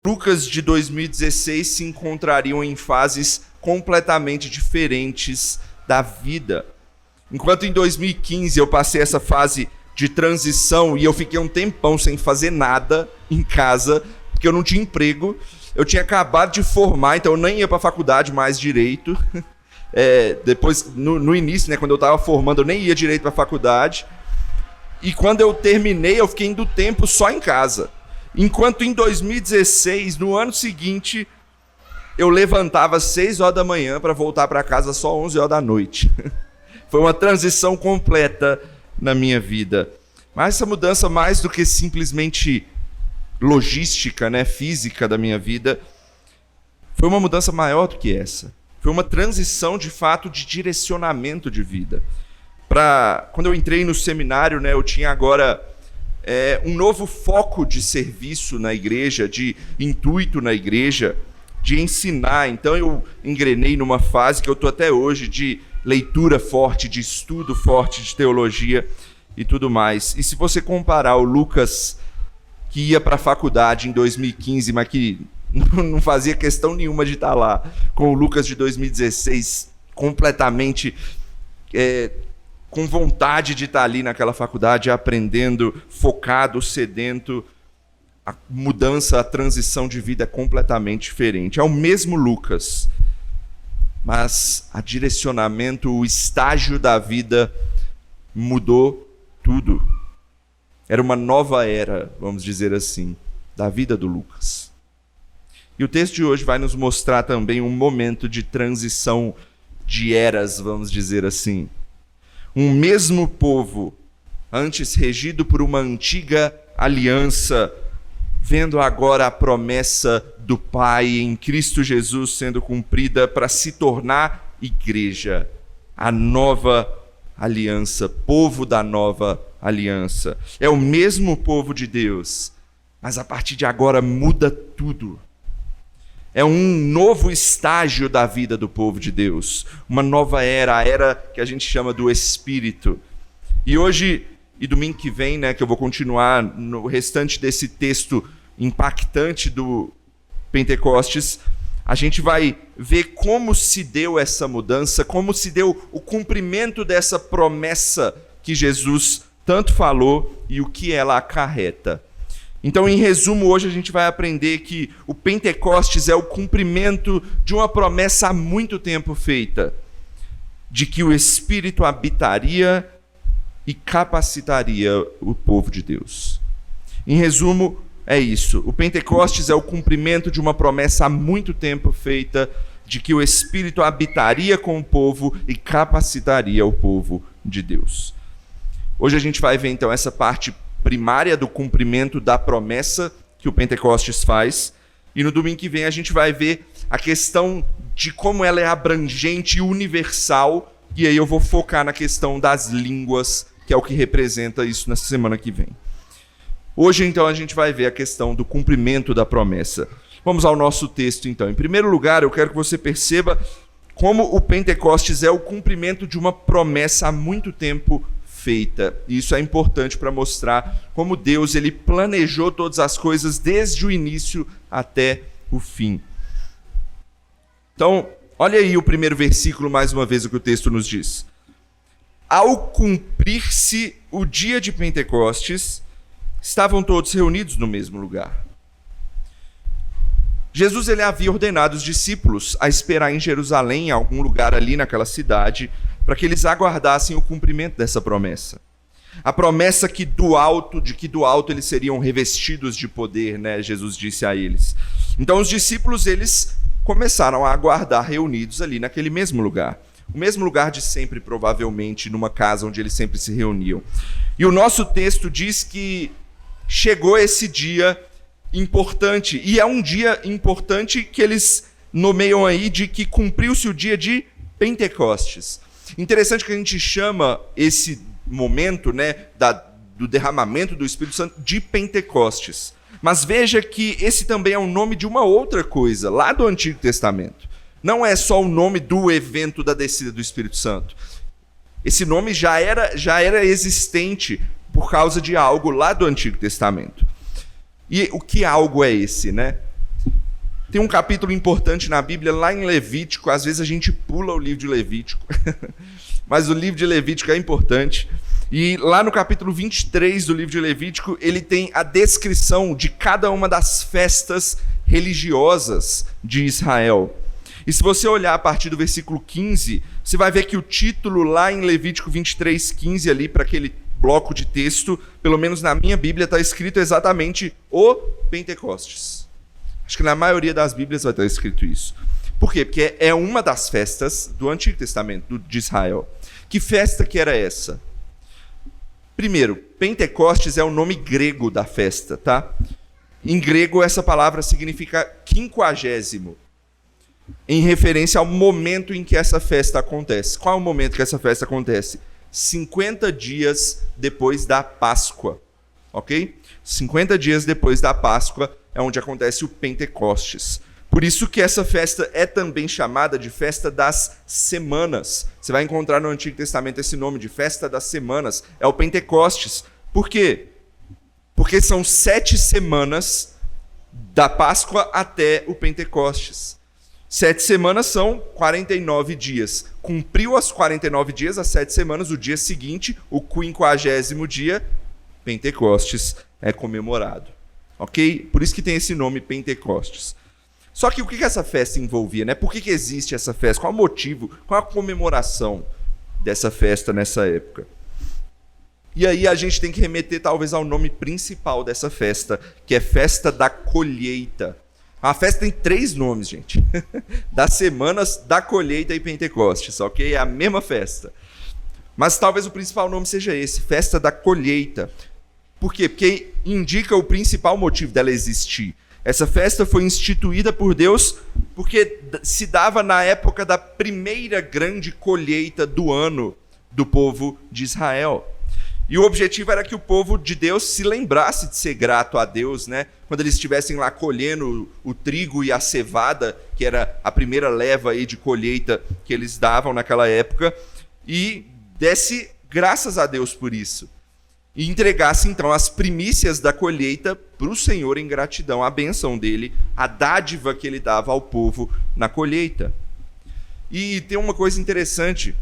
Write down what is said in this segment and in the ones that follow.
Lucas de 2016 se encontrariam em fases completamente diferentes da vida. Enquanto em 2015 eu passei essa fase de transição e eu fiquei um tempão sem fazer nada em casa, porque eu não tinha emprego, eu tinha acabado de formar, então eu nem ia para a faculdade mais direito. Depois, no início, né, quando eu estava formando, eu nem ia direito para a faculdade. E quando eu terminei, eu fiquei indo tempo só em casa. Enquanto em 2016, no ano seguinte, eu levantava às 6 horas da manhã para voltar para casa só 11 horas da noite. Foi uma transição completa na minha vida. Mas essa mudança, mais do que simplesmente logística, né, física da minha vida, foi uma mudança maior do que essa. Foi uma transição, de fato, de direcionamento de vida. Quando eu entrei no seminário, né, eu tinha agora um novo foco de serviço na igreja, de intuito na igreja, de ensinar. Então eu engrenei numa fase que eu estou até hoje, de leitura forte, de estudo forte de teologia e tudo mais. E se você comparar o Lucas, que ia para a faculdade em 2015, mas que não fazia questão nenhuma de estar lá, com o Lucas de 2016, completamente com vontade de estar ali naquela faculdade, aprendendo, focado, sedento, a mudança, a transição de vida é completamente diferente. É o mesmo Lucas, mas o direcionamento, o estágio da vida mudou tudo. Era uma nova era, vamos dizer assim, da vida do Lucas. E o texto de hoje vai nos mostrar também um momento de transição de eras, vamos dizer assim. Um mesmo povo, antes regido por uma antiga aliança, vendo agora a promessa do Pai em Cristo Jesus sendo cumprida para se tornar igreja, a nova aliança, povo da nova aliança. É o mesmo povo de Deus, mas a partir de agora muda tudo. É um novo estágio da vida do povo de Deus, uma nova era, a era que a gente chama do Espírito. E hoje, e domingo que vem, né, que eu vou continuar no restante desse texto impactante do Pentecostes, a gente vai ver como se deu essa mudança, como se deu o cumprimento dessa promessa que Jesus tanto falou e o que ela acarreta. Então, em resumo, hoje a gente vai aprender que o Pentecostes é o cumprimento de uma promessa há muito tempo feita, de que o Espírito habitaria e capacitaria o povo de Deus. Em resumo, é isso. O Pentecostes é o cumprimento de uma promessa há muito tempo feita, de que o Espírito habitaria com o povo e capacitaria o povo de Deus. Hoje a gente vai ver, então, essa parte primária do cumprimento da promessa que o Pentecostes faz. E no domingo que vem a gente vai ver a questão de como ela é abrangente e universal. E aí eu vou focar na questão das línguas, que é o que representa isso na semana que vem. Hoje, então, a gente vai ver a questão do cumprimento da promessa. Vamos ao nosso texto, então. Em primeiro lugar, eu quero que você perceba como o Pentecostes é o cumprimento de uma promessa há muito tempo feita. E isso é importante para mostrar como Deus ele planejou todas as coisas desde o início até o fim. Então, olha aí o primeiro versículo, mais uma vez, o que o texto nos diz. Ao cumprir-se o dia de Pentecostes, estavam todos reunidos no mesmo lugar. Jesus ele havia ordenado os discípulos a esperar em Jerusalém, em algum lugar ali naquela cidade, para que eles aguardassem o cumprimento dessa promessa. A promessa de que do alto eles seriam revestidos de poder, né? Jesus disse a eles. Então os discípulos eles começaram a aguardar reunidos ali naquele mesmo lugar. O mesmo lugar de sempre, provavelmente, numa casa onde eles sempre se reuniam. E o nosso texto diz que chegou esse dia importante, e é um dia importante que eles nomeiam aí de que cumpriu-se o dia de Pentecostes. Interessante que a gente chama esse momento, né, do derramamento do Espírito Santo de Pentecostes. Mas veja que esse também é o nome de uma outra coisa, lá do Antigo Testamento. Não é só o nome do evento da descida do Espírito Santo. Esse nome já era existente por causa de algo lá do Antigo Testamento. E o que algo é esse, né? Tem um capítulo importante na Bíblia, lá em Levítico. Às vezes a gente pula o livro de Levítico, mas o livro de Levítico é importante. E lá no capítulo 23 do livro de Levítico, ele tem a descrição de cada uma das festas religiosas de Israel. E se você olhar a partir do versículo 15, você vai ver que o título lá em Levítico 23, 15, ali para aquele bloco de texto, pelo menos na minha Bíblia, está escrito exatamente o Pentecostes. Acho que na maioria das Bíblias vai estar escrito isso. Por quê? Porque é uma das festas do Antigo Testamento, de Israel. Que festa que era essa? Primeiro, Pentecostes é o nome grego da festa, tá? Em grego, essa palavra significa 50º, em referência ao momento em que essa festa acontece. Qual é o momento que essa festa acontece? 50 dias depois da Páscoa, ok? 50 dias depois da Páscoa é onde acontece o Pentecostes. Por isso que essa festa é também chamada de Festa das Semanas. Você vai encontrar no Antigo Testamento esse nome de Festa das Semanas. É o Pentecostes. Por quê? Porque são 7 semanas da Páscoa até o Pentecostes. 7 semanas são 49 dias. Cumpriu as 49 dias, as 7 semanas, o dia seguinte, o 50º dia, Pentecostes é comemorado. Ok? Por isso que tem esse nome, Pentecostes. Só que o que essa festa envolvia, né? Por que existe essa festa? Qual o motivo? Qual a comemoração dessa festa nessa época? E aí a gente tem que remeter talvez ao nome principal dessa festa, que é Festa da Colheita. A festa tem 3 nomes, gente. Das Semanas, da Colheita e Pentecostes, ok? É a mesma festa. Mas talvez o principal nome seja esse, Festa da Colheita. Por quê? Porque indica o principal motivo dela existir. Essa festa foi instituída por Deus porque se dava na época da primeira grande colheita do ano do povo de Israel. E o objetivo era que o povo de Deus se lembrasse de ser grato a Deus, né? Quando eles estivessem lá colhendo o trigo e a cevada, que era a primeira leva aí de colheita que eles davam naquela época, e desse graças a Deus por isso. E entregasse, então, as primícias da colheita para o Senhor em gratidão, a bênção dele, a dádiva que ele dava ao povo na colheita. E tem uma coisa interessante,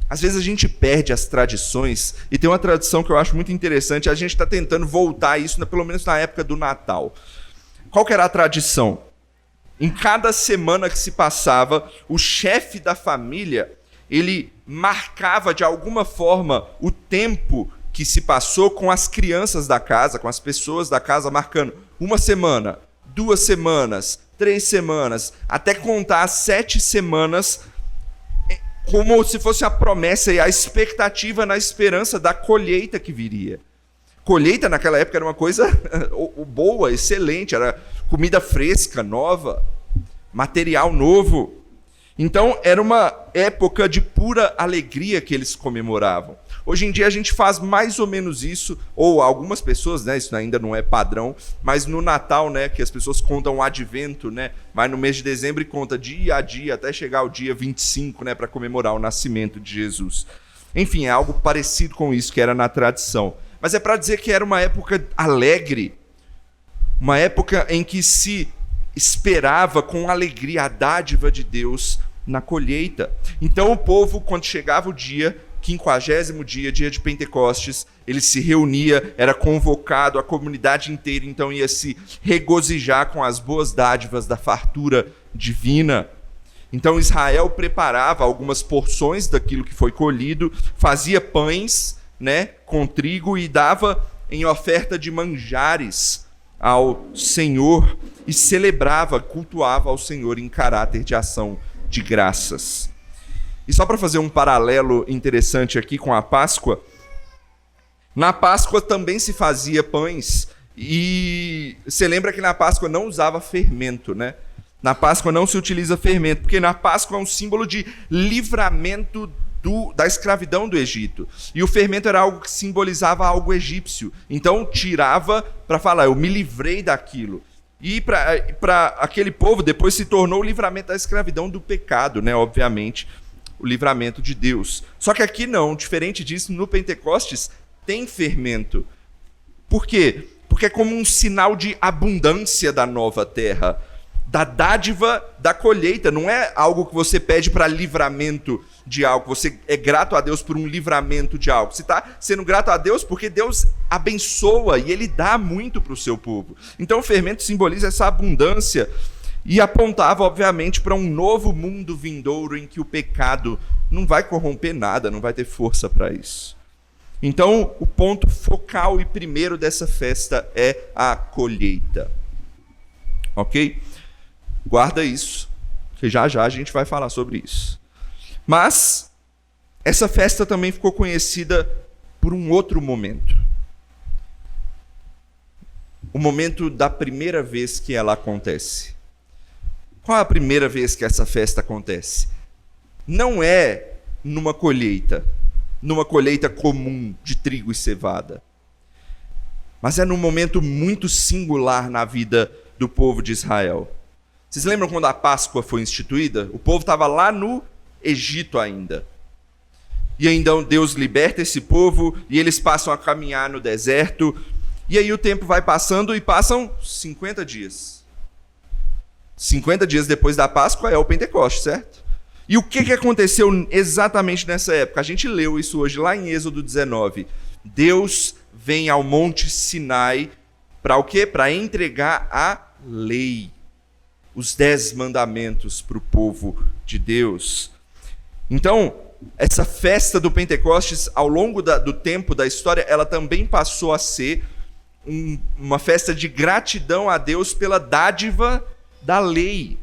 às vezes a gente perde as tradições, e tem uma tradição que eu acho muito interessante, a gente está tentando voltar a isso, pelo menos na época do Natal. Qual que era a tradição? Em cada semana que se passava, o chefe da família, ele marcava de alguma forma o tempo que se passou com as crianças da casa, com as pessoas da casa, marcando 1 semana, 2 semanas, 3 semanas, até contar 7 semanas, como se fosse a promessa e a expectativa na esperança da colheita que viria. Colheita naquela época era uma coisa boa, excelente, era comida fresca, nova, material novo. Então era uma época de pura alegria que eles comemoravam. Hoje em dia a gente faz mais ou menos isso, ou algumas pessoas, né, isso ainda não é padrão, mas no Natal, né, que as pessoas contam o advento, né, vai no mês de dezembro e conta dia a dia até chegar o dia 25, né, para comemorar o nascimento de Jesus. Enfim, é algo parecido com isso que era na tradição. Mas é para dizer que era uma época alegre, uma época em que se esperava com alegria a dádiva de Deus na colheita. Então o povo, quando chegava o dia, 50º dia, dia de Pentecostes, ele se reunia, era convocado, a comunidade inteira então ia se regozijar com as boas dádivas da fartura divina. Então Israel preparava algumas porções daquilo que foi colhido, fazia pães, né, com trigo e dava em oferta de manjares ao Senhor e celebrava, cultuava ao Senhor em caráter de ação de graças. E só para fazer um paralelo interessante aqui com a Páscoa, na Páscoa também se fazia pães, e você lembra que na Páscoa não usava fermento, né? Na Páscoa não se utiliza fermento, porque na Páscoa é um símbolo de livramento da escravidão do Egito. E o fermento era algo que simbolizava algo egípcio. Então tirava para falar, eu me livrei daquilo. E para aquele povo depois se tornou o livramento da escravidão do pecado, né? Obviamente, o livramento de Deus. Só que aqui não, diferente disso, no Pentecostes tem fermento. Por quê? Porque é como um sinal de abundância da nova terra. da dádiva da colheita. Não é algo que você pede para livramento de algo. Você é grato a Deus por um livramento de algo. Você está sendo grato a Deus porque Deus abençoa e Ele dá muito para o seu povo. Então o fermento simboliza essa abundância e apontava, obviamente, para um novo mundo vindouro em que o pecado não vai corromper nada, não vai ter força para isso. Então, o ponto focal e primeiro dessa festa é a colheita. Ok? Guarda isso, que já já a gente vai falar sobre isso. Mas, essa festa também ficou conhecida por um outro momento. O momento da primeira vez que ela acontece. Qual é a primeira vez que essa festa acontece? Não é numa colheita comum de trigo e cevada, mas é num momento muito singular na vida do povo de Israel. Vocês lembram quando a Páscoa foi instituída? O povo estava lá no Egito ainda. E então Deus liberta esse povo e eles passam a caminhar no deserto. E aí o tempo vai passando e passam 50 dias. 50 dias depois da Páscoa é o Pentecostes, certo? E o que aconteceu exatamente nessa época? A gente leu isso hoje lá em Êxodo 19. Deus vem ao Monte Sinai para o quê? Para entregar a lei, os 10 mandamentos para o povo de Deus. Então, essa festa do Pentecostes, ao longo do tempo da história, ela também passou a ser uma festa de gratidão a Deus pela dádiva da lei.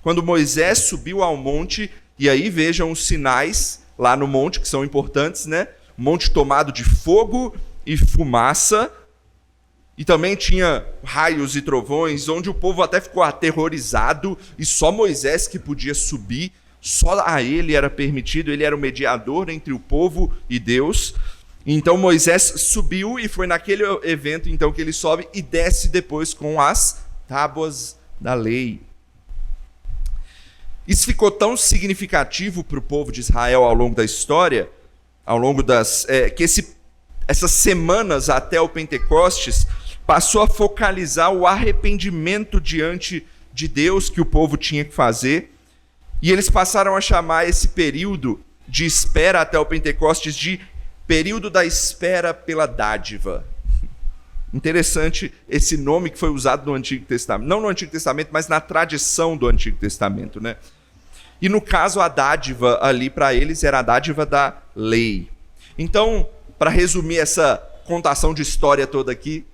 Quando Moisés subiu ao monte, e aí vejam os sinais lá no monte, que são importantes, né? Monte tomado de fogo e fumaça, e também tinha raios e trovões, onde o povo até ficou aterrorizado, e só Moisés que podia subir, só a ele era permitido, ele era o mediador entre o povo e Deus. Então Moisés subiu e foi naquele evento então que ele sobe e desce depois com as tábuas da lei. Isso ficou tão significativo para o povo de Israel ao longo da história, ao longo que essas semanas até o Pentecostes passou a focalizar o arrependimento diante de Deus que o povo tinha que fazer, e eles passaram a chamar esse período de espera até o Pentecostes de período da espera pela dádiva. Interessante esse nome que foi usado no Antigo Testamento. Não no Antigo Testamento, mas na tradição do Antigo Testamento, né? E no caso, a dádiva ali para eles era a dádiva da lei. Então, para resumir essa contação de história toda aqui,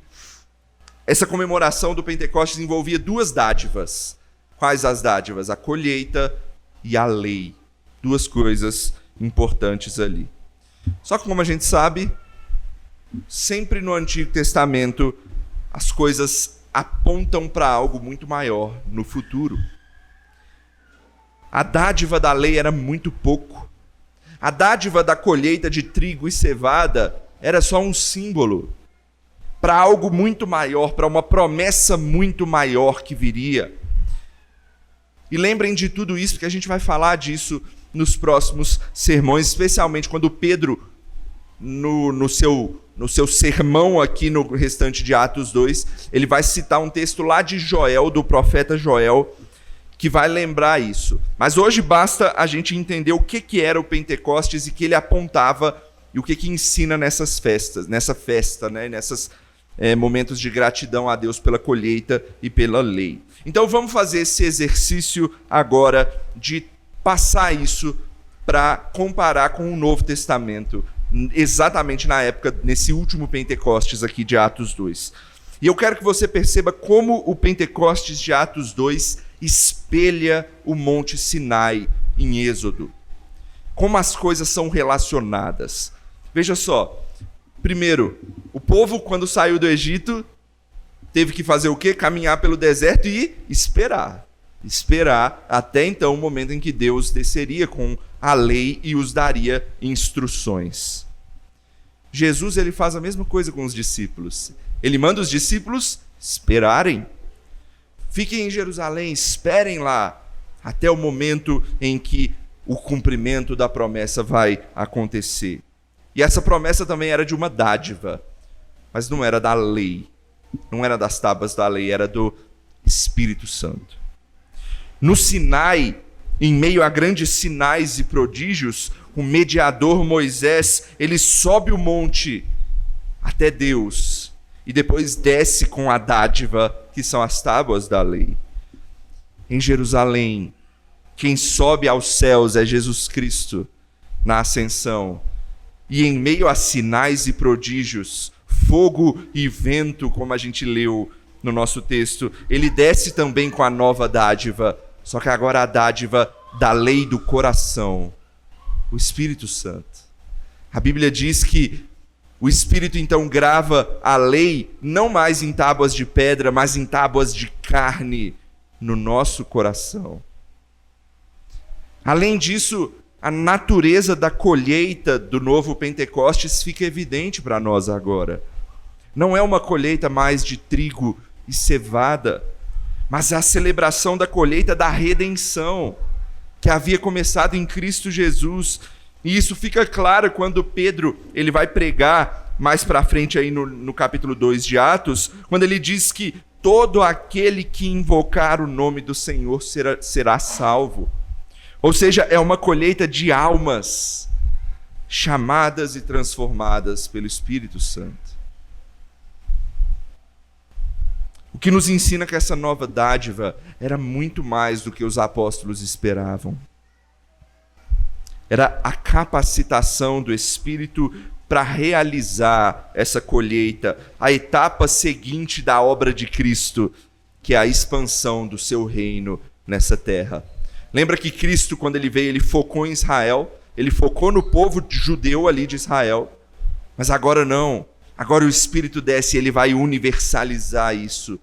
essa comemoração do Pentecostes envolvia 2 dádivas. Quais as dádivas? A colheita e a lei. 2 coisas importantes ali. Só que, como a gente sabe, sempre no Antigo Testamento as coisas apontam para algo muito maior no futuro. A dádiva da lei era muito pouco. A dádiva da colheita de trigo e cevada era só um símbolo para algo muito maior, para uma promessa muito maior que viria. E lembrem de tudo isso, porque a gente vai falar disso nos próximos sermões, especialmente quando Pedro, no seu sermão aqui no restante de Atos 2, ele vai citar um texto lá de Joel, do profeta Joel, que vai lembrar isso. Mas hoje basta a gente entender o que era o Pentecostes e que ele apontava e o que ensina nessa festa, né? Nesses momentos de gratidão a Deus pela colheita e pela lei. Então vamos fazer esse exercício agora de passar isso para comparar com o Novo Testamento, exatamente na época, nesse último Pentecostes aqui de Atos 2. E eu quero que você perceba como o Pentecostes de Atos 2 espelha o Monte Sinai em Êxodo. Como as coisas são relacionadas. Veja só. Primeiro, o povo, quando saiu do Egito, teve que fazer o quê? Caminhar pelo deserto e esperar. Esperar até então o momento em que Deus desceria com a lei e os daria instruções. Jesus, ele faz a mesma coisa com os discípulos. Ele manda os discípulos esperarem. Fiquem em Jerusalém, esperem lá, até o momento em que o cumprimento da promessa vai acontecer. E essa promessa também era de uma dádiva, mas não era da lei, não era das tábuas da lei, era do Espírito Santo. No Sinai, em meio a grandes sinais e prodígios, o mediador Moisés, ele sobe o monte até Deus e depois desce com a dádiva, que são as tábuas da lei. Em Jerusalém, quem sobe aos céus é Jesus Cristo na ascensão. E em meio a sinais e prodígios, fogo e vento, como a gente leu no nosso texto, ele desce também com a nova dádiva, só que agora a dádiva da lei do coração, o Espírito Santo. A Bíblia diz que o Espírito então grava a lei não mais em tábuas de pedra, mas em tábuas de carne no nosso coração. Além disso, a natureza da colheita do novo Pentecostes fica evidente para nós agora. Não é uma colheita mais de trigo e cevada, mas a celebração da colheita da redenção, que havia começado em Cristo Jesus. E isso fica claro quando Pedro ele vai pregar mais para frente aí no capítulo 2 de Atos, quando ele diz que todo aquele que invocar o nome do Senhor será salvo. Ou seja, é uma colheita de almas chamadas e transformadas pelo Espírito Santo. O que nos ensina que essa nova dádiva era muito mais do que os apóstolos esperavam. Era a capacitação do Espírito para realizar essa colheita, a etapa seguinte da obra de Cristo, que é a expansão do seu reino nessa terra. Lembra que Cristo, quando ele veio, ele focou em Israel, ele focou no povo judeu ali de Israel, mas agora não. Agora o Espírito desce e ele vai universalizar isso,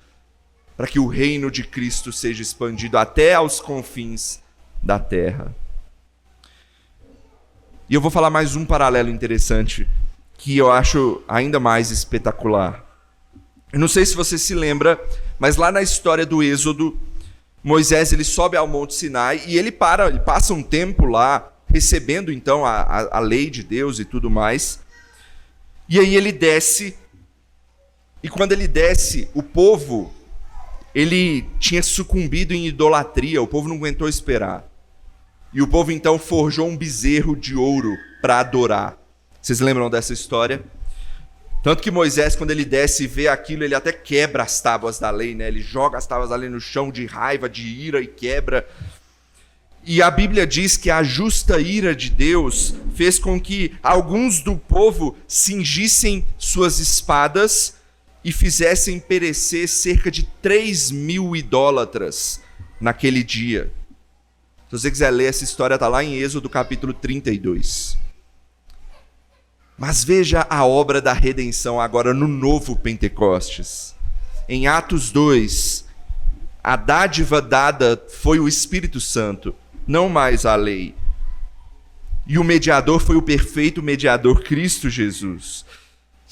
para que o reino de Cristo seja expandido até aos confins da terra. E eu vou falar mais um paralelo interessante, que eu acho ainda mais espetacular. Eu não sei se você se lembra, mas lá na história do Êxodo, Moisés ele sobe ao Monte Sinai e ele passa um tempo lá, recebendo então a lei de Deus e tudo mais. E aí ele desce, e quando ele desce, o povo, ele tinha sucumbido em idolatria, o povo não aguentou esperar. E o povo então forjou um bezerro de ouro para adorar. Vocês lembram dessa história? Tanto que Moisés, quando ele desce e vê aquilo, ele até quebra as tábuas da lei, né? Ele joga as tábuas da lei no chão de raiva, de ira e quebra. E a Bíblia diz que a justa ira de Deus fez com que alguns do povo cingissem suas espadas e fizessem perecer cerca de 3.000 idólatras naquele dia. Se você quiser ler essa história, está lá em Êxodo capítulo 32. Mas veja a obra da redenção agora no novo Pentecostes. Em Atos 2, a dádiva dada foi o Espírito Santo, não mais a lei. E o mediador foi o perfeito mediador Cristo Jesus.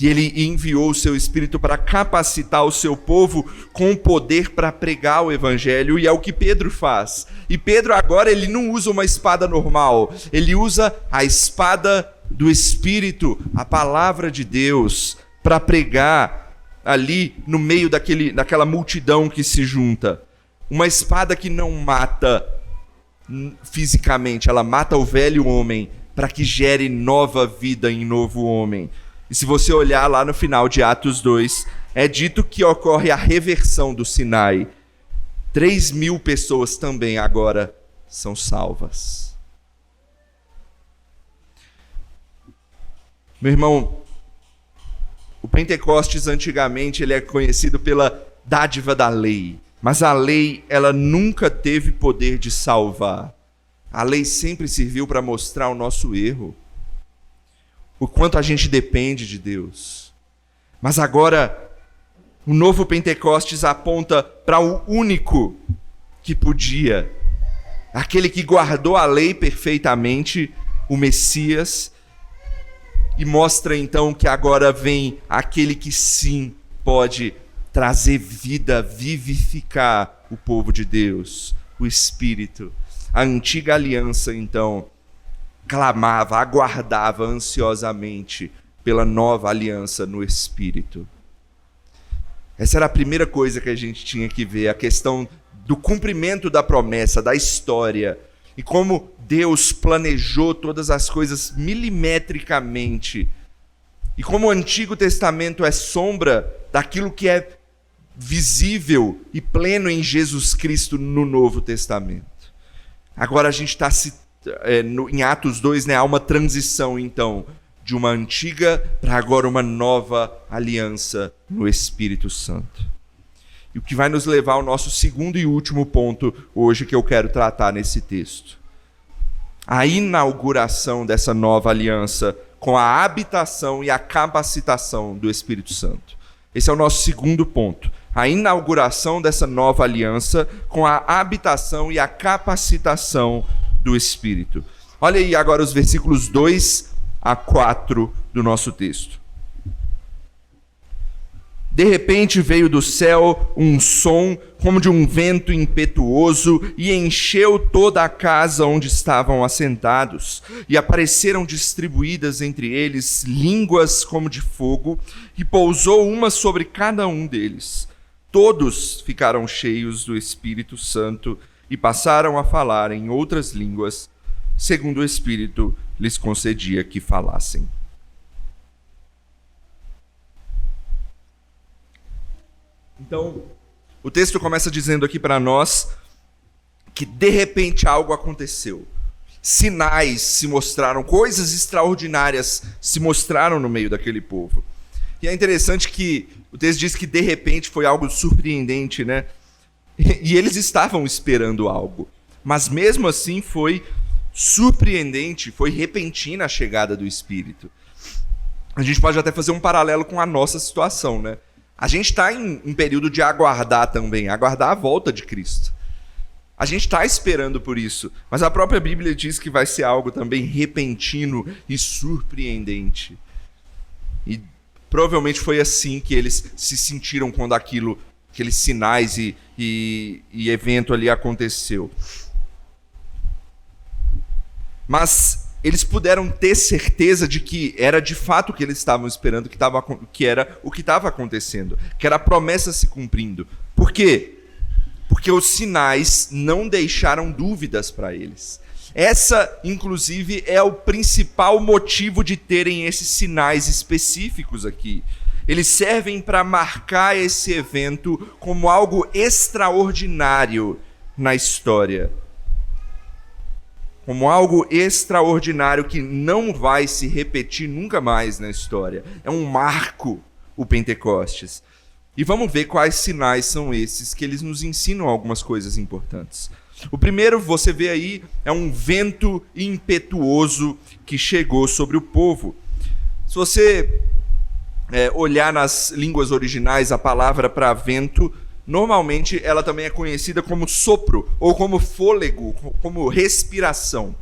E ele enviou o seu Espírito para capacitar o seu povo com poder para pregar o Evangelho, e é o que Pedro faz. E Pedro agora ele não usa uma espada normal, ele usa a espada do Espírito, a palavra de Deus, para pregar ali no meio daquela multidão que se junta. Uma espada que não mata fisicamente, ela mata o velho homem para que gere nova vida em novo homem. E se você olhar lá no final de Atos 2, é dito que ocorre a reversão do Sinai. 3.000 pessoas também agora são salvas. Meu irmão, o Pentecostes antigamente ele é conhecido pela dádiva da lei. Mas a lei, ela nunca teve poder de salvar. A lei sempre serviu para mostrar o nosso erro, o quanto a gente depende de Deus. Mas agora, o novo Pentecostes aponta para o único que podia, aquele que guardou a lei perfeitamente, o Messias, e mostra então que agora vem aquele que sim pode trazer vida, vivificar o povo de Deus, o Espírito. A antiga aliança, então, clamava, aguardava ansiosamente pela nova aliança no Espírito. Essa era a primeira coisa que a gente tinha que ver, a questão do cumprimento da promessa, da história, e como Deus planejou todas as coisas milimetricamente, e como o Antigo Testamento é sombra daquilo que é visível e pleno em Jesus Cristo no Novo Testamento. Agora a gente está em Atos 2, né, há uma transição, então, de uma antiga para agora uma nova aliança no Espírito Santo. E o que vai nos levar ao nosso segundo e último ponto hoje que eu quero tratar nesse texto. A inauguração dessa nova aliança com a habitação e a capacitação do Espírito Santo. Esse é o nosso segundo ponto. A inauguração dessa nova aliança com a habitação e a capacitação do Espírito. Olha aí agora os versículos 2 a 4 do nosso texto. De repente veio do céu um som como de um vento impetuoso e encheu toda a casa onde estavam assentados. E apareceram distribuídas entre eles línguas como de fogo, e pousou uma sobre cada um deles. Todos ficaram cheios do Espírito Santo e passaram a falar em outras línguas, segundo o Espírito lhes concedia que falassem. Então, o texto começa dizendo aqui para nós que de repente algo aconteceu. Sinais se mostraram, coisas extraordinárias se mostraram no meio daquele povo. E é interessante que o texto diz que de repente foi algo surpreendente, né? E eles estavam esperando algo. Mas mesmo assim foi surpreendente, foi repentina a chegada do Espírito. A gente pode até fazer um paralelo com a nossa situação, né? A gente está em período de aguardar também, aguardar a volta de Cristo. A gente está esperando por isso, mas a própria Bíblia diz que vai ser algo também repentino e surpreendente. E provavelmente foi assim que eles se sentiram quando aqueles sinais e evento ali aconteceu. Mas eles puderam ter certeza de que era de fato o que eles estavam esperando, que era o que estava acontecendo, que era a promessa se cumprindo. Por quê? Porque os sinais não deixaram dúvidas para eles. Essa, inclusive, é o principal motivo de terem esses sinais específicos aqui. Eles servem para marcar esse evento como algo extraordinário na história. Como algo extraordinário que não vai se repetir nunca mais na história. É um marco, o Pentecostes. E vamos ver quais sinais são esses, que eles nos ensinam algumas coisas importantes. O primeiro, você vê aí, é um vento impetuoso que chegou sobre o povo. Se você olhar nas línguas originais, a palavra para vento, normalmente ela também é conhecida como sopro, ou como fôlego, como respiração.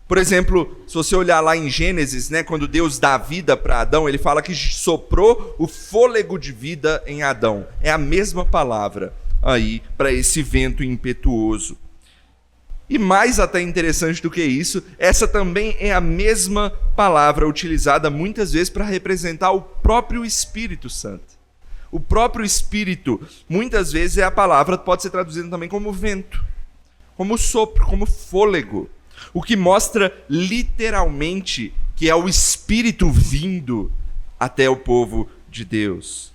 Por exemplo, se você olhar lá em Gênesis, né, quando Deus dá vida para Adão, ele fala que soprou o fôlego de vida em Adão. É a mesma palavra aí para esse vento impetuoso. E mais até interessante do que isso, essa também é a mesma palavra utilizada muitas vezes para representar o próprio Espírito Santo. O próprio Espírito, muitas vezes, é a palavra, pode ser traduzida também como vento, como sopro, como fôlego. O que mostra literalmente que é o Espírito vindo até o povo de Deus.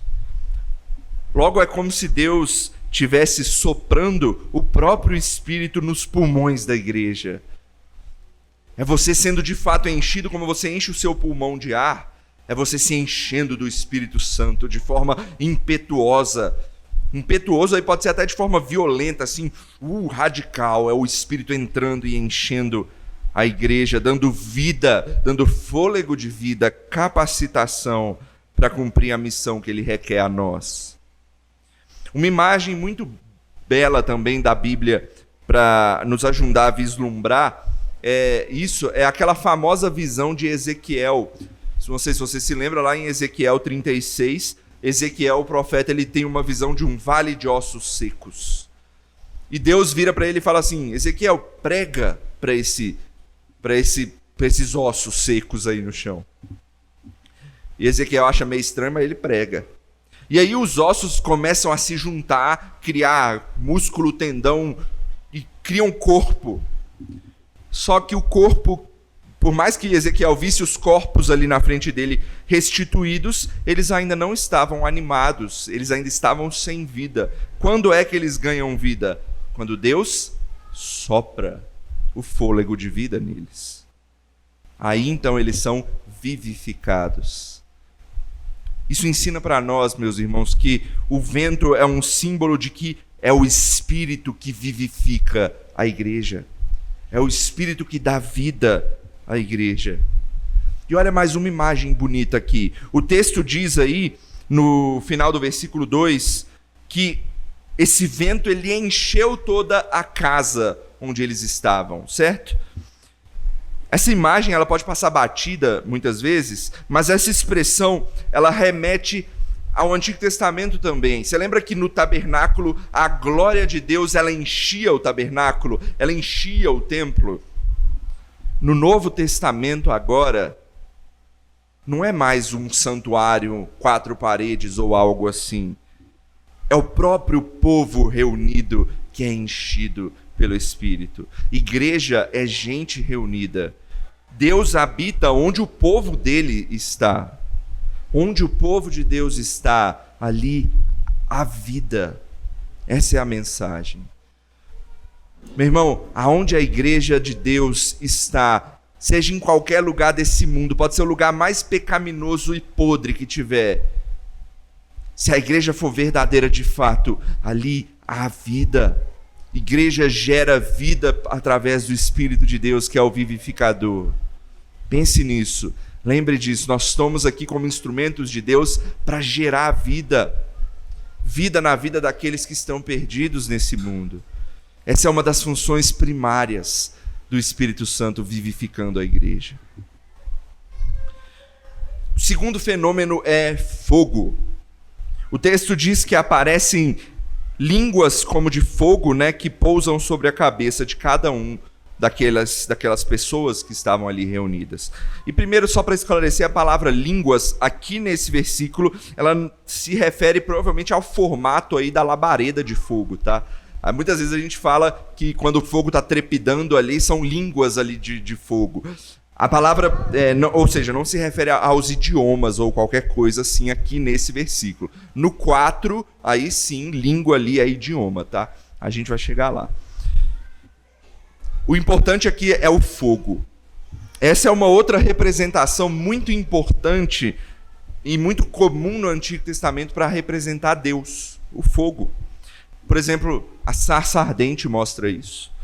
Logo, é como se Deus estivesse soprando o próprio Espírito nos pulmões da igreja. É você sendo de fato enchido como você enche o seu pulmão de ar. É você se enchendo do Espírito Santo de forma impetuosa. Impetuoso aí pode ser até de forma violenta, assim, radical. É o Espírito entrando e enchendo a igreja, dando vida, dando fôlego de vida, capacitação para cumprir a missão que ele requer a nós. Uma imagem muito bela também da Bíblia para nos ajudar a vislumbrar é aquela famosa visão de Ezequiel. Não sei se você se lembra, lá em Ezequiel 36, Ezequiel, o profeta, ele tem uma visão de um vale de ossos secos. E Deus vira para ele e fala assim: Ezequiel, prega para esses ossos secos aí no chão. E Ezequiel acha meio estranho, mas ele prega. E aí os ossos começam a se juntar, criar músculo, tendão e criam corpo. Só que o corpo, por mais que Ezequiel visse os corpos ali na frente dele restituídos, eles ainda não estavam animados, eles ainda estavam sem vida. Quando é que eles ganham vida? Quando Deus sopra o fôlego de vida neles. Aí então eles são vivificados. Isso ensina para nós, meus irmãos, que o vento é um símbolo de que é o Espírito que vivifica a igreja. É o Espírito que dá vida à igreja. E olha mais uma imagem bonita aqui. O texto diz aí, no final do versículo 2, que esse vento ele encheu toda a casa onde eles estavam, certo? Essa imagem ela pode passar batida muitas vezes, mas essa expressão ela remete ao Antigo Testamento também. Você lembra que no tabernáculo a glória de Deus ela enchia o tabernáculo, ela enchia o templo? No Novo Testamento agora não é mais um santuário, 4 paredes ou algo assim. É o próprio povo reunido que é enchido pelo Espírito. Igreja é gente reunida. Deus habita onde o povo dele está. Onde o povo de Deus está, ali há vida. Essa é a mensagem. Meu irmão, aonde a igreja de Deus está, seja em qualquer lugar desse mundo, pode ser o lugar mais pecaminoso e podre que tiver, se a igreja for verdadeira de fato, ali há vida. Igreja gera vida através do Espírito de Deus, que é o vivificador. Pense nisso, lembre disso. Nós estamos aqui como instrumentos de Deus para gerar vida. Vida na vida daqueles que estão perdidos nesse mundo. Essa é uma das funções primárias do Espírito Santo vivificando a igreja. O segundo fenômeno é fogo. O texto diz que aparecem línguas como de fogo, né, que pousam sobre a cabeça de cada um daquelas pessoas que estavam ali reunidas. E primeiro, só para esclarecer, a palavra línguas, aqui nesse versículo, ela se refere provavelmente ao formato aí da labareda de fogo, tá? Muitas vezes a gente fala que quando o fogo está trepidando ali, são línguas ali de fogo. A palavra, ou seja, não se refere aos idiomas ou qualquer coisa assim aqui nesse versículo. No 4, aí sim, língua ali é idioma, tá? A gente vai chegar lá. O importante aqui é o fogo. Essa é uma outra representação muito importante e muito comum no Antigo Testamento para representar Deus, o fogo. Por exemplo, a sarça ardente mostra isso.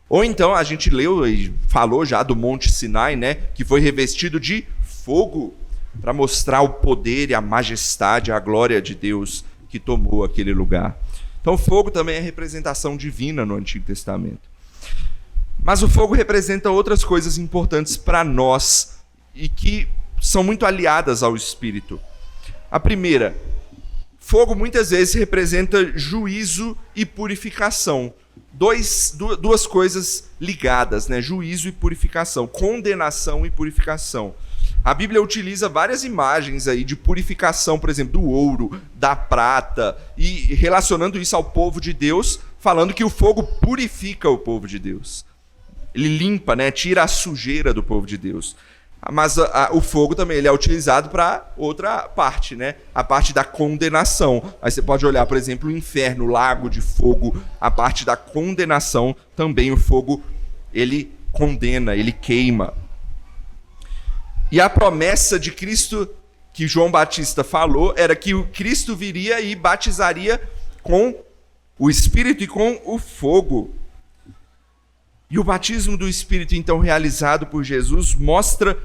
Ou então, a gente leu e falou já do Monte Sinai, né, que foi revestido de fogo para mostrar o poder e a majestade, a glória de Deus que tomou aquele lugar. Então, o fogo também é representação divina no Antigo Testamento. Mas o fogo representa outras coisas importantes para nós e que são muito aliadas ao Espírito. A primeira, fogo muitas vezes representa juízo e purificação. Duas coisas ligadas, né? Juízo e purificação, condenação e purificação. A Bíblia utiliza várias imagens aí de purificação, por exemplo, do ouro, da prata, e relacionando isso ao povo de Deus, falando que o fogo purifica o povo de Deus. Ele limpa, né? Tira a sujeira do povo de Deus. Mas o fogo também ele é utilizado para outra parte, né? A parte da condenação. Aí você pode olhar, por exemplo, o inferno, o lago de fogo, a parte da condenação, também o fogo, ele condena, ele queima. E a promessa de Cristo, que João Batista falou, era que o Cristo viria e batizaria com o Espírito e com o fogo. E o batismo do Espírito, então, realizado por Jesus, mostra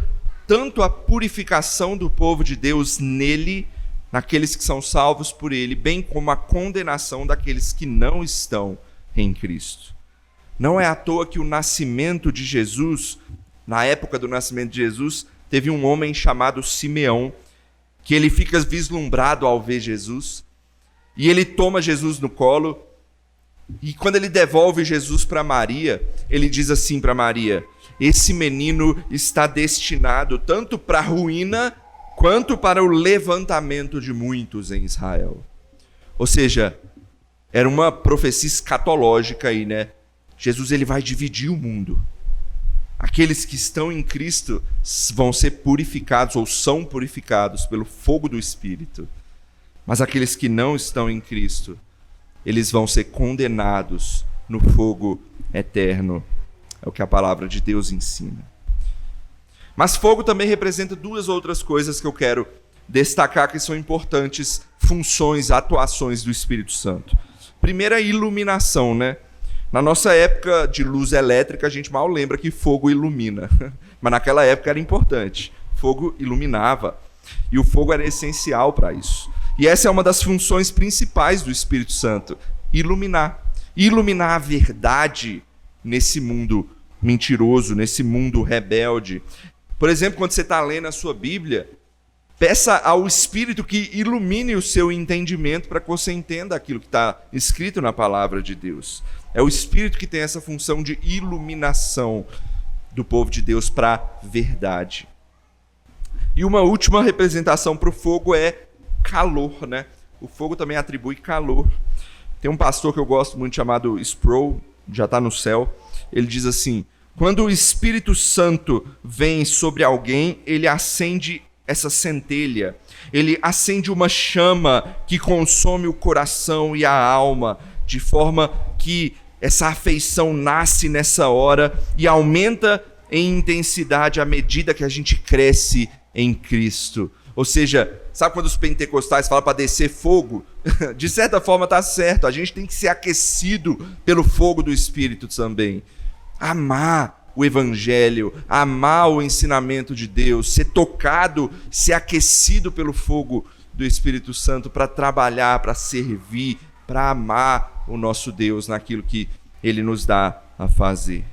tanto a purificação do povo de Deus nele, naqueles que são salvos por ele, bem como a condenação daqueles que não estão em Cristo. Não é à toa que o nascimento de Jesus, na época do nascimento de Jesus, teve um homem chamado Simeão, que ele fica vislumbrado ao ver Jesus, e ele toma Jesus no colo. E quando ele devolve Jesus para Maria, ele diz assim para Maria: esse menino está destinado tanto para a ruína quanto para o levantamento de muitos em Israel. Ou seja, era uma profecia escatológica aí, né? Jesus ele vai dividir o mundo. Aqueles que estão em Cristo vão ser purificados ou são purificados pelo fogo do Espírito. Mas aqueles que não estão em Cristo, eles vão ser condenados no fogo eterno. É o que a palavra de Deus ensina. Mas fogo também representa duas outras coisas que eu quero destacar que são importantes funções, atuações do Espírito Santo. Primeiro, a iluminação, né? Na nossa época de luz elétrica, a gente mal lembra que fogo ilumina. Mas naquela época era importante. Fogo iluminava. E o fogo era essencial para isso. E essa é uma das funções principais do Espírito Santo. Iluminar. Iluminar a verdade nesse mundo mentiroso, nesse mundo rebelde. Por exemplo, quando você está lendo a sua Bíblia, peça ao Espírito que ilumine o seu entendimento para que você entenda aquilo que está escrito na palavra de Deus. É o Espírito que tem essa função de iluminação do povo de Deus para a verdade. E uma última representação para o fogo é calor, né? O fogo também atribui calor. Tem um pastor que eu gosto muito chamado Sproul, já está no céu. Ele diz assim: quando o Espírito Santo vem sobre alguém, ele acende essa centelha, ele acende uma chama que consome o coração e a alma, de forma que essa afeição nasce nessa hora e aumenta em intensidade à medida que a gente cresce em Cristo. Ou seja, sabe quando os pentecostais falam para descer fogo? De certa forma está certo, a gente tem que ser aquecido pelo fogo do Espírito também. Amar o Evangelho, amar o ensinamento de Deus, ser tocado, ser aquecido pelo fogo do Espírito Santo para trabalhar, para servir, para amar o nosso Deus naquilo que Ele nos dá a fazer.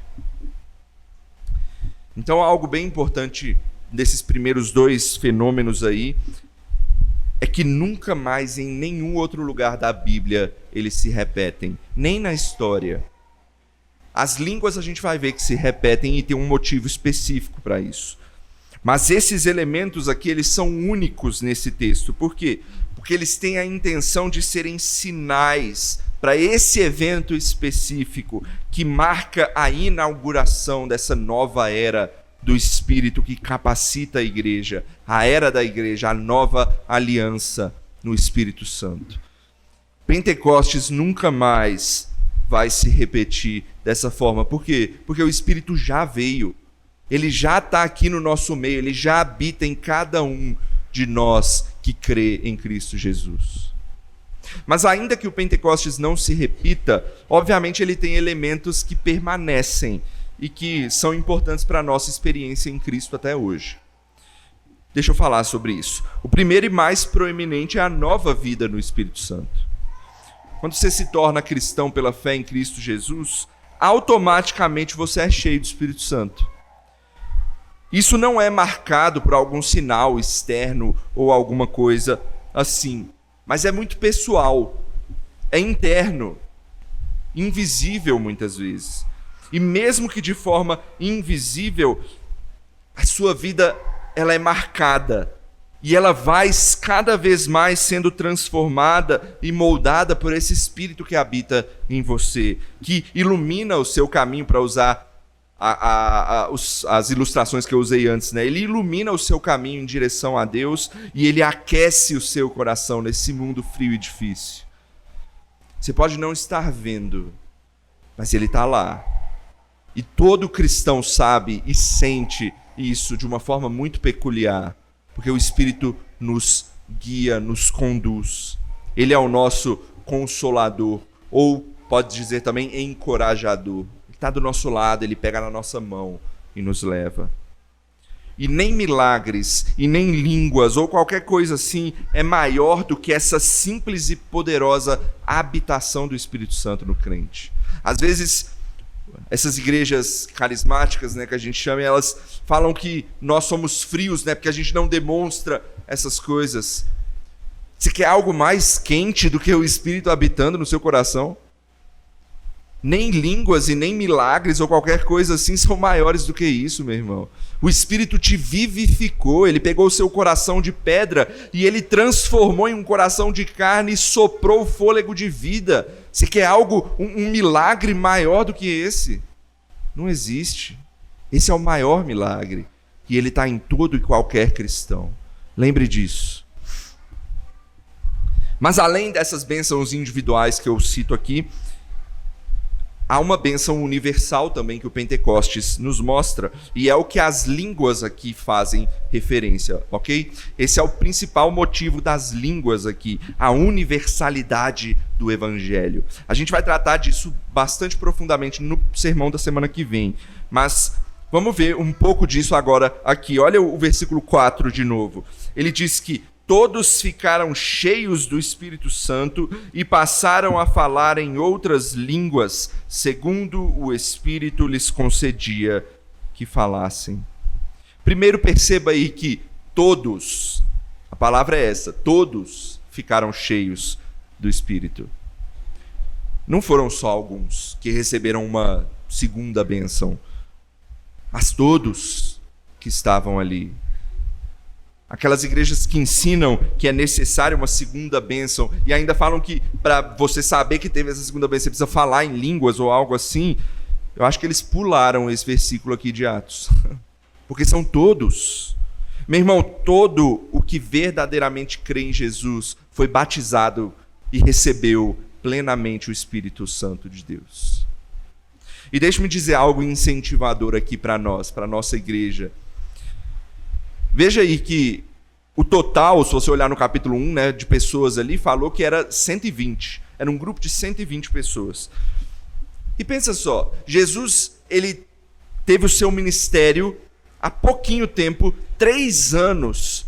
Então, algo bem importante desses primeiros dois fenômenos aí é que nunca mais em nenhum outro lugar da Bíblia eles se repetem, nem na história. As línguas a gente vai ver que se repetem e tem um motivo específico para isso. Mas esses elementos aqui, eles são únicos nesse texto. Por quê? Porque eles têm a intenção de serem sinais para esse evento específico que marca a inauguração dessa nova era do Espírito que capacita a igreja, a era da igreja, a nova aliança no Espírito Santo. Pentecostes nunca mais vai se repetir dessa forma. Por quê? Porque o Espírito já veio. Ele já está aqui no nosso meio, ele já habita em cada um de nós que crê em Cristo Jesus. Mas ainda que o Pentecostes não se repita, obviamente ele tem elementos que permanecem e que são importantes para a nossa experiência em Cristo até hoje. Deixa eu falar sobre isso. O primeiro e mais proeminente é a nova vida no Espírito Santo. Quando você se torna cristão pela fé em Cristo Jesus, automaticamente você é cheio do Espírito Santo. Isso não é marcado por algum sinal externo ou alguma coisa assim, mas é muito pessoal, é interno, invisível muitas vezes. E mesmo que de forma invisível, a sua vida ela é marcada. E ela vai cada vez mais sendo transformada e moldada por esse Espírito que habita em você, que ilumina o seu caminho, para usar as ilustrações que eu usei antes, né? Ele ilumina o seu caminho em direção a Deus e ele aquece o seu coração nesse mundo frio e difícil. Você pode não estar vendo, mas ele está lá. E todo cristão sabe e sente isso de uma forma muito peculiar. Porque o Espírito nos guia, nos conduz. Ele é o nosso consolador, ou pode dizer também encorajador. Ele está do nosso lado, ele pega na nossa mão e nos leva. E nem milagres, e nem línguas, ou qualquer coisa assim, é maior do que essa simples e poderosa habitação do Espírito Santo no crente. Às vezes, essas igrejas carismáticas, né, que a gente chama, elas falam que nós somos frios, né, porque a gente não demonstra essas coisas. Você quer algo mais quente do que o Espírito habitando no seu coração? Nem línguas e nem milagres ou qualquer coisa assim são maiores do que isso, meu irmão. O Espírito te vivificou, ele pegou o seu coração de pedra e ele transformou em um coração de carne e soprou o fôlego de vida. Você quer algo, um milagre maior do que esse? Não existe. Esse é o maior milagre. E ele está em todo e qualquer cristão. Lembre disso. Mas além dessas bênçãos individuais que eu cito aqui, há uma bênção universal também que o Pentecostes nos mostra, e é o que as línguas aqui fazem referência, ok? Esse é o principal motivo das línguas aqui, a universalidade do Evangelho. A gente vai tratar disso bastante profundamente no sermão da semana que vem, mas vamos ver um pouco disso agora aqui. Olha o versículo 4 de novo. Ele diz que todos ficaram cheios do Espírito Santo e passaram a falar em outras línguas, segundo o Espírito lhes concedia que falassem. Primeiro, perceba aí que todos, a palavra é essa, todos ficaram cheios do Espírito. Não foram só alguns que receberam uma segunda bênção, mas todos que estavam ali. Aquelas igrejas que ensinam que é necessário uma segunda bênção e ainda falam que para você saber que teve essa segunda bênção você precisa falar em línguas ou algo assim, eu acho que eles pularam esse versículo aqui de Atos. Porque são todos. Meu irmão, todo o que verdadeiramente crê em Jesus foi batizado e recebeu plenamente o Espírito Santo de Deus. E deixe-me dizer algo incentivador aqui para nós, para a nossa igreja. Veja aí que o total, se você olhar no capítulo 1, né, de pessoas ali, falou que era 120. Era um grupo de 120 pessoas. E pensa só, Jesus, ele teve o seu ministério há pouquinho tempo, 3 anos,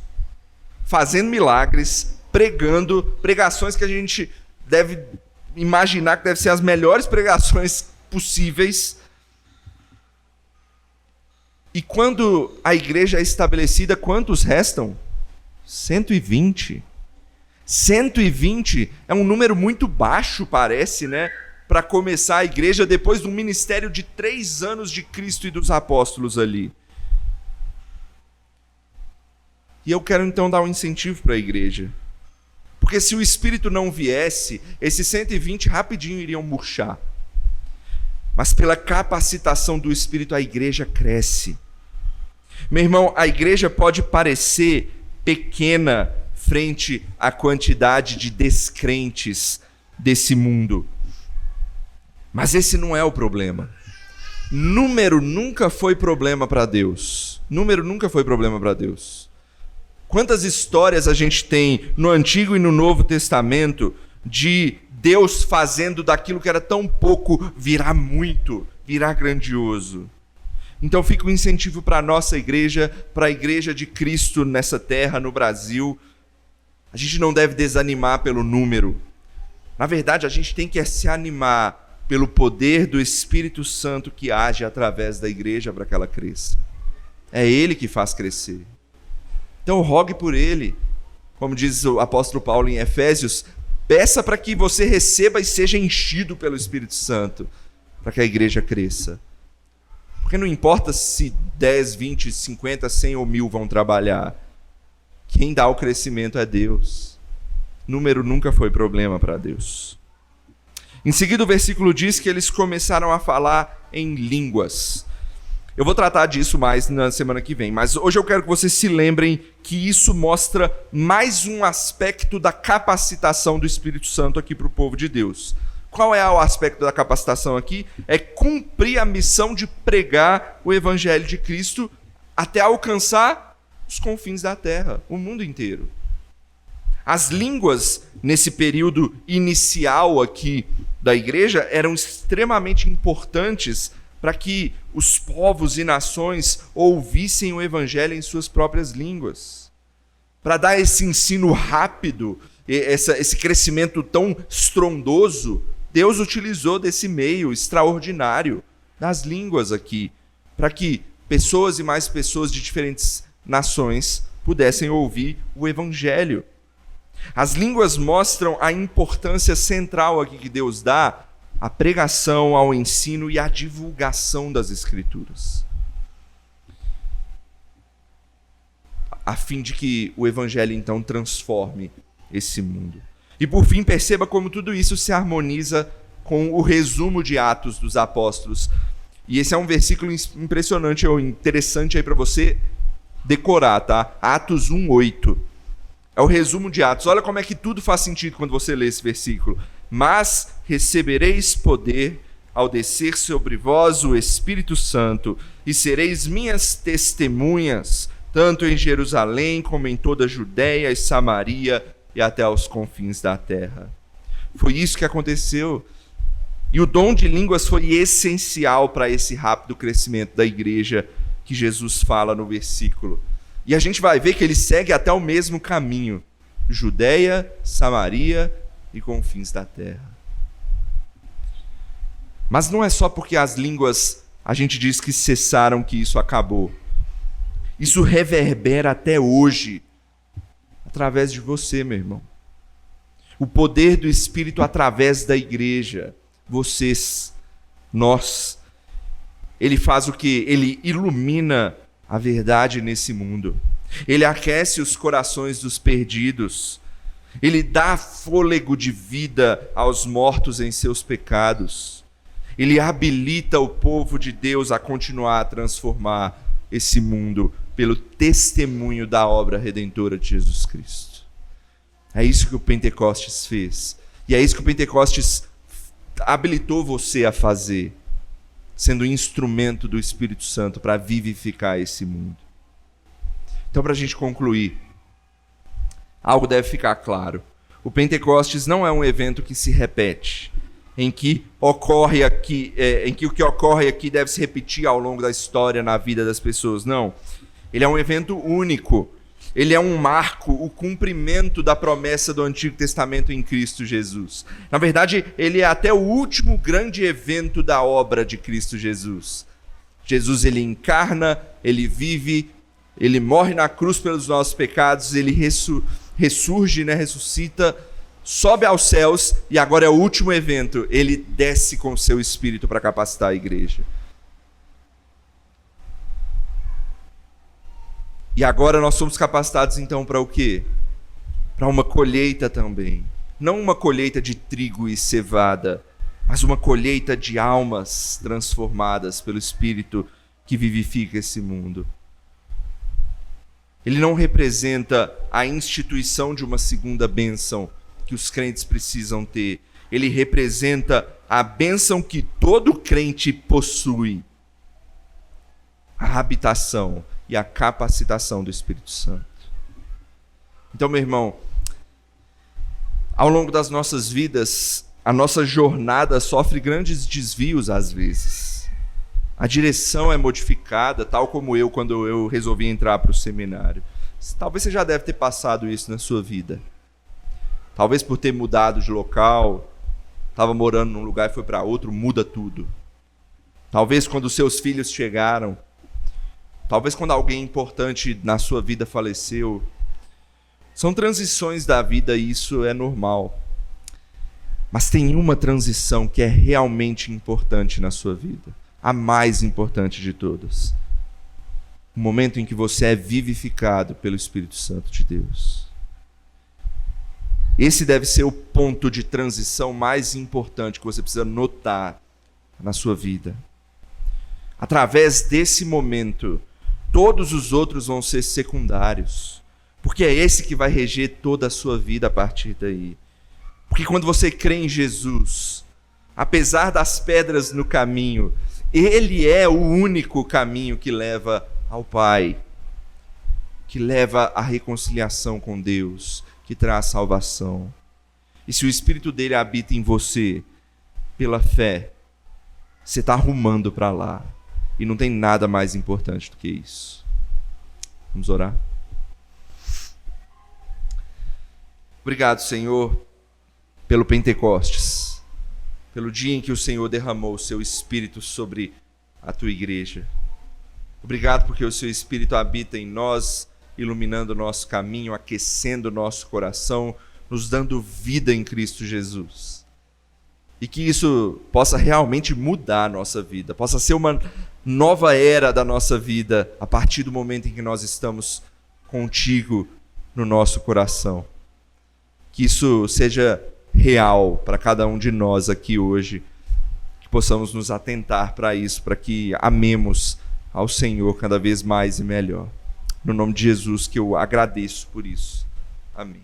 fazendo milagres, pregando, pregações que a gente deve imaginar que devem ser as melhores pregações possíveis. E quando a igreja é estabelecida, quantos restam? 120. 120 é um número muito baixo, parece, né? Para começar a igreja depois de um ministério de 3 anos de Cristo e dos apóstolos ali. E eu quero então dar um incentivo para a igreja. Porque se o Espírito não viesse, esses 120 rapidinho iriam murchar. Mas pela capacitação do Espírito, a igreja cresce. Meu irmão, a igreja pode parecer pequena frente à quantidade de descrentes desse mundo. Mas esse não é o problema. Número nunca foi problema para Deus. Número nunca foi problema para Deus. Quantas histórias a gente tem no Antigo e no Novo Testamento de Deus fazendo daquilo que era tão pouco virar muito, virar grandioso. Então fica um incentivo para a nossa igreja, para a igreja de Cristo nessa terra, no Brasil. A gente não deve desanimar pelo número. Na verdade, a gente tem que se animar pelo poder do Espírito Santo que age através da igreja para que ela cresça. É Ele que faz crescer. Então rogue por Ele. Como diz o apóstolo Paulo em Efésios, peça para que você receba e seja enchido pelo Espírito Santo, para que a igreja cresça. Porque não importa se 10, 20, 50, 100 ou 1000 vão trabalhar. Quem dá o crescimento é Deus. Número nunca foi problema para Deus. Em seguida, o versículo diz que eles começaram a falar em línguas. Eu vou tratar disso mais na semana que vem, mas hoje eu quero que vocês se lembrem que isso mostra mais um aspecto da capacitação do Espírito Santo aqui para o povo de Deus. Qual é o aspecto da capacitação aqui? É cumprir a missão de pregar o Evangelho de Cristo até alcançar os confins da terra, o mundo inteiro. As línguas, nesse período inicial aqui da igreja, eram extremamente importantes para que os povos e nações ouvissem o Evangelho em suas próprias línguas. Para dar esse ensino rápido, esse crescimento tão estrondoso, Deus utilizou desse meio extraordinário das línguas aqui, para que pessoas e mais pessoas de diferentes nações pudessem ouvir o Evangelho. As línguas mostram a importância central aqui que Deus dá à pregação, ao ensino e à divulgação das Escrituras, a fim de que o Evangelho, então, transforme esse mundo. E, por fim, perceba como tudo isso se harmoniza com o resumo de Atos dos Apóstolos. E esse é um versículo impressionante, ou interessante aí para você decorar, tá? Atos 1:8. É o resumo de Atos. Olha como é que tudo faz sentido quando você lê esse versículo. Mas recebereis poder ao descer sobre vós o Espírito Santo, e sereis minhas testemunhas, tanto em Jerusalém como em toda a Judéia e Samaria e até aos confins da terra. Foi isso que aconteceu. E o dom de línguas foi essencial para esse rápido crescimento da igreja que Jesus fala no versículo. E a gente vai ver que ele segue até o mesmo caminho: Judéia, Samaria e confins da terra. Mas não é só porque as línguas, a gente diz que cessaram, que isso acabou. Isso reverbera até hoje, através de você, meu irmão. O poder do Espírito através da igreja, vocês, nós. Ele faz o quê? Ele ilumina a verdade nesse mundo. Ele aquece os corações dos perdidos. Ele dá fôlego de vida aos mortos em seus pecados. Ele habilita o povo de Deus a continuar a transformar esse mundo pelo testemunho da obra redentora de Jesus Cristo. É isso que o Pentecostes fez. E é isso que o Pentecostes habilitou você a fazer, sendo instrumento do Espírito Santo para vivificar esse mundo. Então, para a gente concluir, algo deve ficar claro. O Pentecostes não é um evento que se repete, em que o que ocorre aqui deve se repetir ao longo da história na vida das pessoas. Não. Ele é um evento único. Ele é um marco, o cumprimento da promessa do Antigo Testamento em Cristo Jesus. Na verdade, ele é até o último grande evento da obra de Cristo Jesus. Jesus, ele encarna, ele vive, ele morre na cruz pelos nossos pecados, ele ressurge, ressuscita, sobe aos céus, e agora é o último evento. Ele desce com o seu Espírito para capacitar a igreja. E agora nós somos capacitados então para o quê? Para uma colheita também. Não uma colheita de trigo e cevada, mas uma colheita de almas transformadas pelo Espírito que vivifica esse mundo. Ele não representa a instituição de uma segunda bênção que os crentes precisam ter. Ele representa a bênção que todo crente possui: a habitação e a capacitação do Espírito Santo. Então, meu irmão, ao longo das nossas vidas, a nossa jornada sofre grandes desvios às vezes. A direção é modificada, tal como eu, quando eu resolvi entrar para o seminário. Talvez você já deve ter passado isso na sua vida. Talvez por ter mudado de local, estava morando num lugar e foi para outro, muda tudo. Talvez quando os seus filhos chegaram, talvez quando alguém importante na sua vida faleceu. São transições da vida e isso é normal. Mas tem uma transição que é realmente importante na sua vida. A mais importante de todas. O momento em que você é vivificado pelo Espírito Santo de Deus. Esse deve ser o ponto de transição mais importante que você precisa notar na sua vida. Através desse momento, todos os outros vão ser secundários, porque é esse que vai reger toda a sua vida a partir daí. Porque quando você crê em Jesus, apesar das pedras no caminho, ele é o único caminho que leva ao Pai, que leva à reconciliação com Deus, que traz salvação. E se o Espírito dele habita em você, pela fé, você está rumando para lá. E não tem nada mais importante do que isso. Vamos orar? Obrigado, Senhor, pelo Pentecostes, pelo dia em que o Senhor derramou o seu Espírito sobre a tua igreja. Obrigado porque o seu Espírito habita em nós, iluminando o nosso caminho, aquecendo o nosso coração, nos dando vida em Cristo Jesus. e que isso possa realmente mudar a nossa vida, possa ser uma nova era da nossa vida a partir do momento em que nós estamos contigo no nosso coração. Que isso seja real para cada um de nós aqui hoje, que possamos nos atentar para isso, para que amemos ao Senhor cada vez mais e melhor. No nome de Jesus que eu agradeço por isso. Amém.